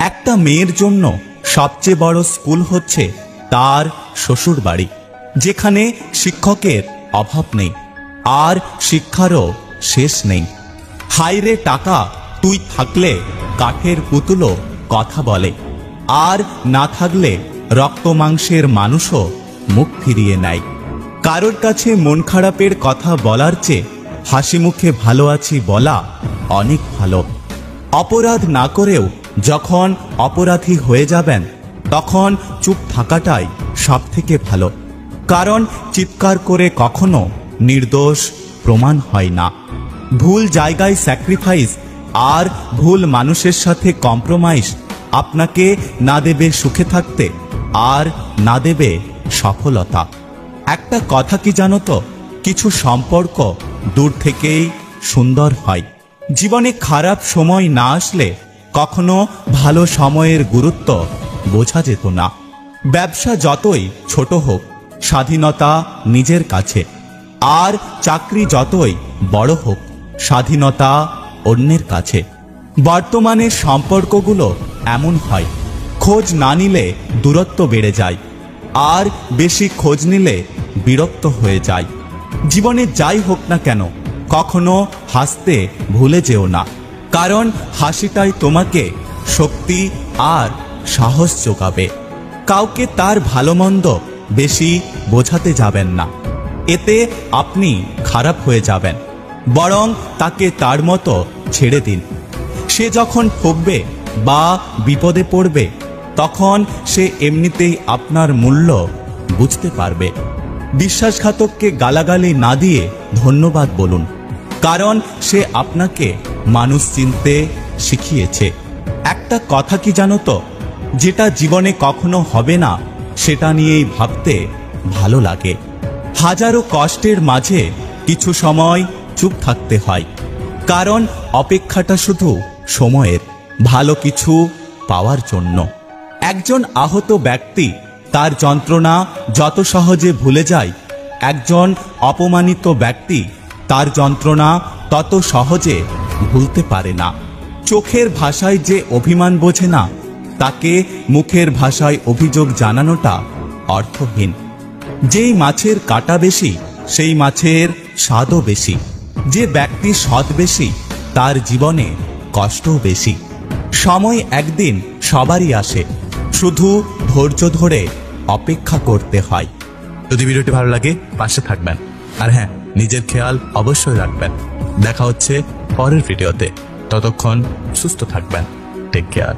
একটা মেয়ের জন্য সবচেয়ে বড় স্কুল হচ্ছে তার শ্বশুর বাড়ি, যেখানে শিক্ষকের অভাব নেই আর শিক্ষারও শেষ নেই। হাইরে টাকা, তুই থাকলে কাঠের পুতুলও কথা বলে, আর না থাকলে রক্ত মাংসের মানুষও মুখ ফিরিয়ে নেয়। কারোর কাছে মন খারাপের কথা বলার চেয়ে হাসি মুখে ভালো আছি বলা অনেক ভালো। অপরাধ না করেও যখন অপরাধী হয়ে যাবেন, তখন চুপ থাকাটাই সবথেকে ভালো, কারণ চিৎকার করে কখনো নির্দোষ প্রমাণ হয় না। ভুল জায়গায় স্যাক্রিফাইস আর ভুল মানুষের সাথে কম্প্রোমাইজ আপনাকে না দেবে সুখে থাকতে, আর না দেবে সফলতা। একটা কথা কি জানো তো, কিছু সম্পর্ক দূর থেকেই সুন্দর হয়। জীবনে খারাপ সময় না আসলে কখনো ভালো সময়ের গুরুত্ব বোঝা যেত না। ব্যবসা যতই ছোট হোক, স্বাধীনতা নিজের কাছে, আর চাকরি যতই বড় হোক, স্বাধীনতা অন্যের কাছে। বর্তমানে সম্পর্কগুলো এমন হয়, খোঁজ না নিলে দূরত্ব বেড়ে যায়, আর বেশি খোঁজ নিলে বিরক্ত হয়ে যায়। জীবনে যাই হোক না কেন, কখনো হাসতে ভুলে যেও না, কারণ হাসিটাই তোমাকে শক্তি আর সাহস যোগাবে। কাউকে তার ভালো মন্দ বেশি বোঝাতে যাবেন না, এতে আপনি খারাপ হয়ে যাবেন। বরং তাকে তার মতো ছেড়ে দিন। সে যখন ঠকবে বা বিপদে পড়বে, তখন সে এমনিতেই আপনার মূল্য বুঝতে পারবে। বিশ্বাসঘাতককে গালাগালি না দিয়ে ধন্যবাদ বলুন, কারণ সে আপনাকে মানুষ চিনতে শিখিয়েছে। একটা কথা কি জানো তো, যেটা জীবনে কখনো হবে না, সেটা নিয়েই ভাবতে ভালো লাগে। হাজারো কষ্টের মাঝে কিছু সময় চুপ থাকতে হয়, কারণ অপেক্ষাটা শুধু সময়ের, ভালো কিছু পাওয়ার জন্য। একজন আহত ব্যক্তি তার যন্ত্রণা যত সহজে ভুলে যায়, একজন অপমানিত ব্যক্তি তার যন্ত্রণা তত সহজে ভুলতে পারে না। চোখের ভাষায় যে অভিমান বোঝে না, তাকে মুখের ভাষায় অভিযোগ জানানোটা অর্থহীন। যেই মাছের কাঁটা বেশি, সেই মাছের স্বাদও বেশি। যে ব্যক্তি সৎ বেশি, তার জীবনে কষ্টও বেশি। সময় একদিন সবারই আসে, শুধু ধৈর্য ধরে অপেক্ষা করতে হয়। যদি ভিডিওটি ভালো লাগে পাশে থাকবেন, আর হ্যাঁ, নিজের খেয়াল অবশ্যই রাখবেন। দেখা হচ্ছে পরের ভিডিওতে, ততক্ষণ সুস্থ থাকবেন। Take care.